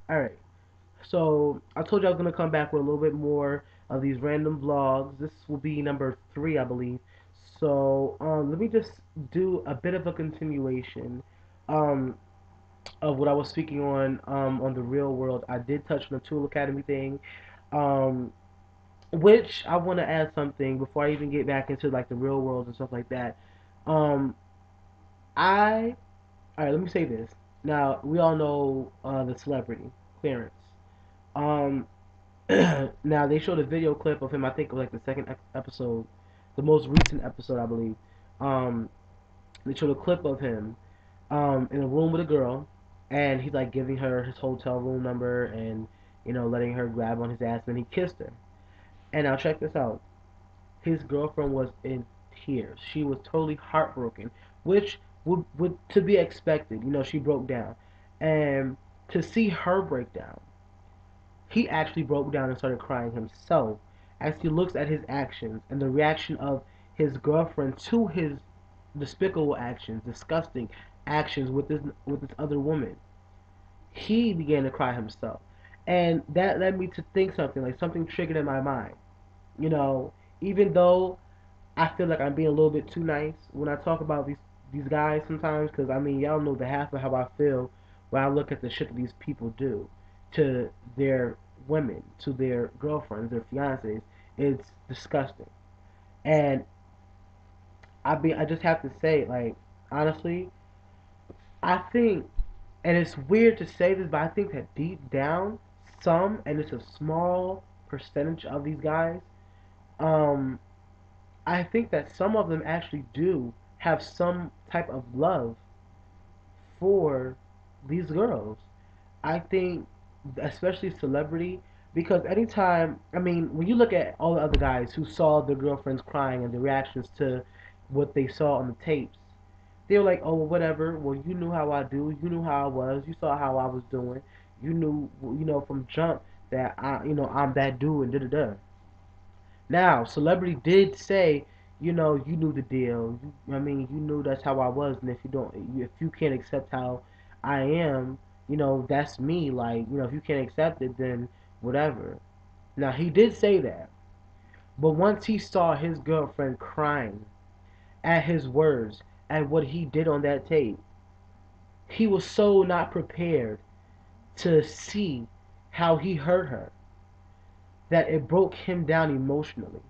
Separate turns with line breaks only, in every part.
All right. So I told you I was gonna come back with a little bit more of these random vlogs. This will be number three, I believe. So let me just do a bit of a continuation um, of what I was speaking on the real world. I did touch on the Tool Academy thing, um, which I want to add something before I even get back into like the real world and stuff like that. Um, I all right. Let me say this. Now we all know the celebrity Clarence. Um, now they showed a video clip of him. I think it was like the second episode, the most recent episode, I believe. Um, they showed a clip of him in a room with a girl, and he's like giving her his hotel room number and letting her grab on his ass, and he kissed her. And now check this out. His girlfriend was in tears. She was totally heartbroken, which would to be expected. She broke down, and to see her break down, he actually broke down and started crying himself as he looks at his actions and the reaction of his girlfriend to his despicable actions, disgusting actions with this other woman. He began to cry himself. And that led me to think something, like something triggered in my mind. You know, even though I feel like I'm being a little bit too nice when I talk about these guys sometimes, because I mean y'all know the half of how I feel when I look at the shit that these people do to their women, to their girlfriends, their fiancés. It's disgusting, and I just have to say, like, honestly, I think, and it's weird to say this, but I think that deep down, and it's a small percentage of these guys, um, I think that some of them actually do have some type of love for these girls. I think, especially celebrity, because anytime, I mean, when you look at all the other guys who saw their girlfriends crying and the reactions to what they saw on the tapes, they were like, oh, well, whatever. Well, you knew how I do. You knew how I was. You saw how I was doing. You knew, from jump that I'm that dude and da da da. Now, celebrity did say, you knew the deal. I mean, you knew that's how I was, and if you can't accept how I am, that's me. Like, if you can't accept it, then whatever. Now, he did say that, but once he saw his girlfriend crying at his words, at what he did on that tape, he was so not prepared to see how he hurt her that it broke him down emotionally.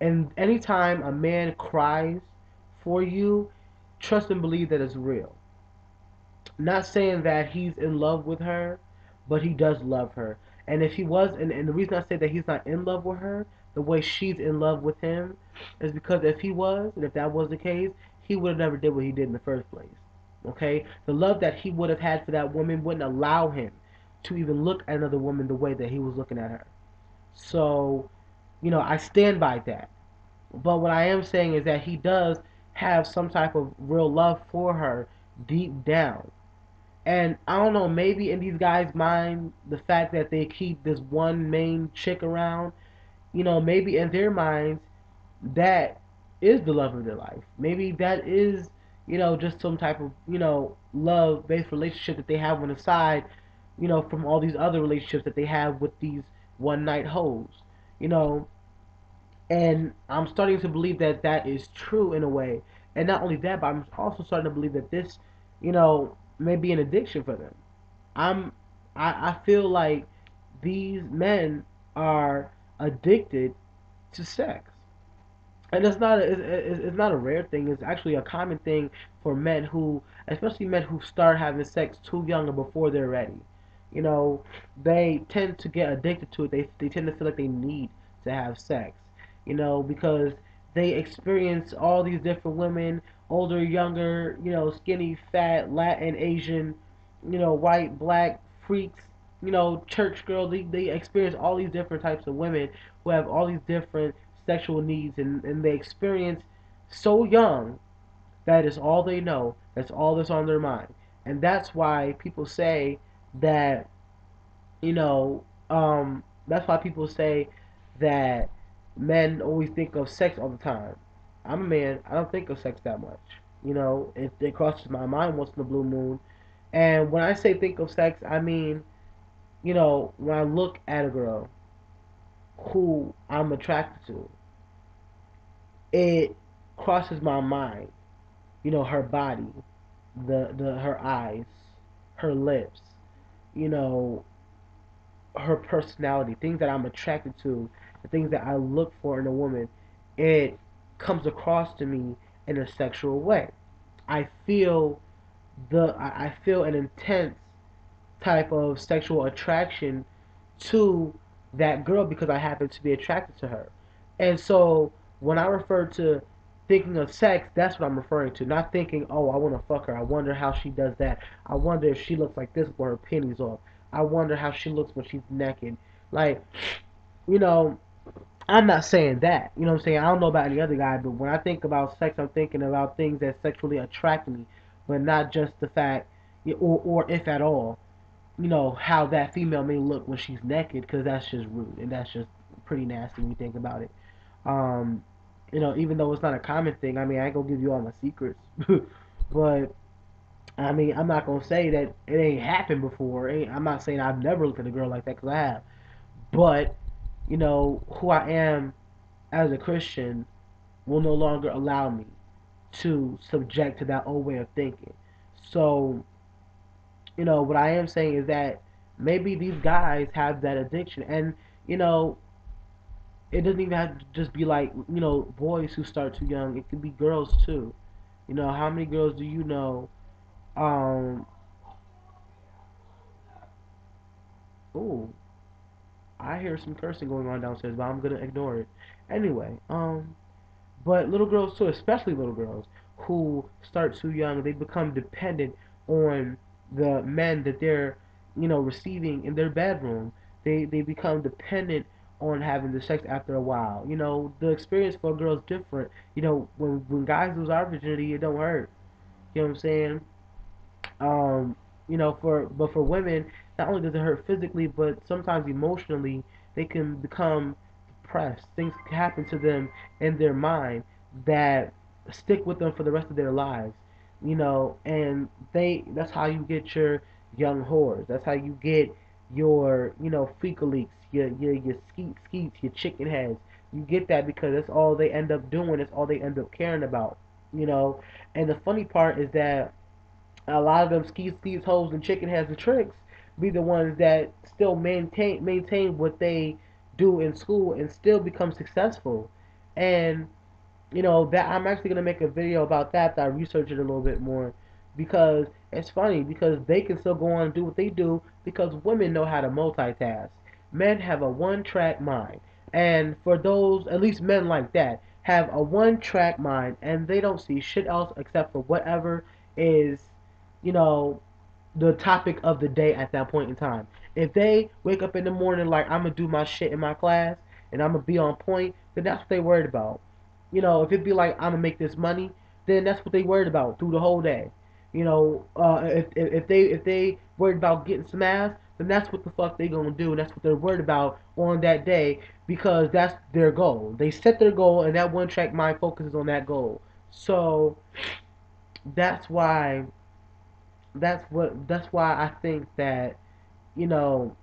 And anytime a man cries for you, trust and believe that it's real. Not saying that he's in love with her, but he does love her. And if he was, and the reason I say that he's not in love with her, the way she's in love with him, is because if he was, and if that was the case, he would have never did what he did in the first place. Okay? The love that he would have had for that woman wouldn't allow him to even look at another woman the way that he was looking at her. So, I stand by that. But what I am saying is that he does have some type of real love for her deep down. And I don't know, maybe in these guys' mind, the fact that they keep this one main chick around, maybe in their minds, that is the love of their life. Maybe that is, just some type of, love based relationship that they have on the side, from all these other relationships that they have with these one night hoes. You know, and I'm starting to believe that that is true in a way. And not only that, but I'm also starting to believe that this, may be an addiction for them. I'm, I feel like these men are addicted to sex, and it's not a rare thing. It's actually a common thing for men who, especially men who start having sex too young or before they're ready. You know, they tend to get addicted to it. They tend to feel like they need to have sex. Because they experience all these different women, older, younger, skinny, fat, Latin, Asian, white, black freaks, church girls. They experience all these different types of women who have all these different sexual needs, and they experience so young that is all they know. That's all that's on their mind. And that's why people say that, that's why people say that men always think of sex all the time. I'm a man. I don't think of sex that much. It crosses my mind once in a blue moon. And when I say think of sex, I mean, when I look at a girl who I'm attracted to, it crosses my mind. Her body, the her eyes, her lips, you know, her personality, things that I'm attracted to, the things that I look for in a woman, it comes across to me in a sexual way. I feel I feel an intense type of sexual attraction to that girl because I happen to be attracted to her. And so when I refer to thinking of sex, that's what I'm referring to. Not thinking, oh, I want to fuck her. I wonder how she does that. I wonder if she looks like this with her panties off. I wonder how she looks when she's naked. Like, you know, I'm not saying that. You know what I'm saying? I don't know about any other guy, but when I think about sex, I'm thinking about things that sexually attract me, but not just the fact, or if at all, how that female may look when she's naked, because that's just rude and that's just pretty nasty when you think about it. Um, even though it's not a common thing, I mean, I ain't gonna give you all my secrets, but I mean, I'm not gonna say that it ain't happened before. I'm not saying I've never looked at a girl like that because I have, but who I am as a Christian will no longer allow me to subject to that old way of thinking. So, what I am saying is that maybe these guys have that addiction, and you know, it doesn't even have to just be like boys who start too young. It could be girls too. How many girls do you know? Um, oh, I hear some cursing going on downstairs, but I'm gonna ignore it. Anyway, but little girls too, especially little girls who start too young, they become dependent on the men that they're, receiving in their bedroom. They become dependent on having the sex after a while. The experience for a girl is different. When guys lose our virginity, it don't hurt. You know what I'm saying? Um, for women, not only does it hurt physically, but sometimes emotionally, they can become depressed. Things can happen to them in their mind that stick with them for the rest of their lives. And that's how you get your young whores. That's how you get your, fecal leaks, your skeets, your chicken heads. You get that because that's all they end up doing. That's all they end up caring about. You know, and the funny part is that a lot of them skis, hoes, and chicken heads and tricks be the ones that still maintain what they do in school and still become successful. And that I'm actually gonna make a video about that I researched it a little bit more because it's funny because they can still go on and do what they do because women know how to multitask. Men have a one-track mind, and for those, at least men like that, have a one-track mind, and they don't see shit else except for whatever is, you know, the topic of the day at that point in time. If they wake up in the morning like I'm gonna do my shit in my class and I'm gonna be on point, then that's what they worried about. If it be like I'm gonna make this money, then that's what they worried about through the whole day. If they worried about getting some ass, then that's what the fuck they gonna do, and that's what they're worried about on that day because that's their goal. They set their goal, and that one track mind focuses on that goal. So that's why that's why I think that you know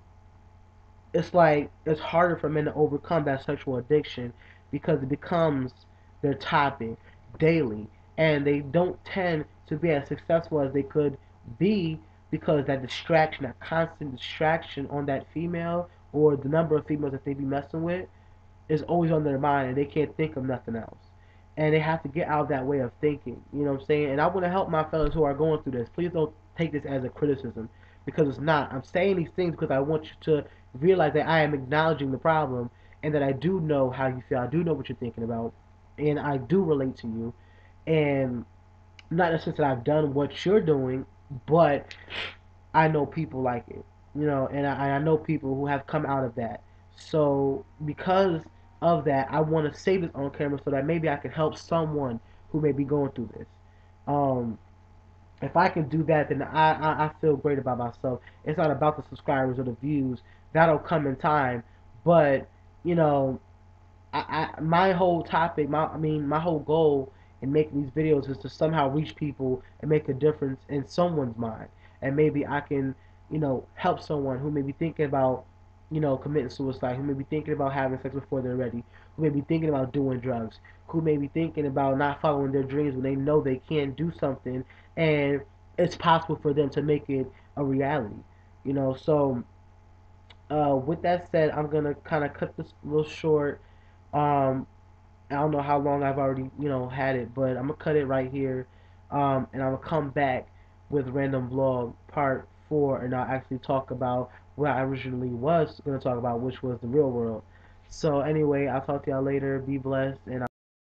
it's like it's harder for men to overcome that sexual addiction because it becomes their topic daily and they don't tend to be as successful as they could be because that distraction, that constant distraction on that female or the number of females that they be messing with is always on their mind and they can't think of nothing else. And they have to get out of that way of thinking. You know what I'm saying? And I want to help my fellas who are going through this. Please don't take this as a criticism because it's not. I'm saying these things because I want you to realize that I am acknowledging the problem and that I do know how you feel. I do know what you're thinking about. And I do relate to you. And not in the sense that I've done what you're doing, but I know people like it, and I know people who have come out of that. So because of that, I want to say this on camera so that maybe I can help someone who may be going through this. Um, if I can do that, then I feel great about myself. It's not about the subscribers or the views. That'll come in time. But, you know, my whole topic, my whole goal in making these videos is to somehow reach people and make a difference in someone's mind. And maybe I can, help someone who may be thinking about, committing suicide, who may be thinking about having sex before they're ready, who may be thinking about doing drugs, who may be thinking about not following their dreams when they know they can't do something and it's possible for them to make it a reality. So with that said, I'm gonna kind of cut this a little short. Um, I don't know how long I've already, had it, but I'm gonna cut it right here, and I'm gonna come back with random vlog part 4, and I'll actually talk about what I originally was gonna talk about, which was the real world. So anyway, I'll talk to y'all later. Be blessed, and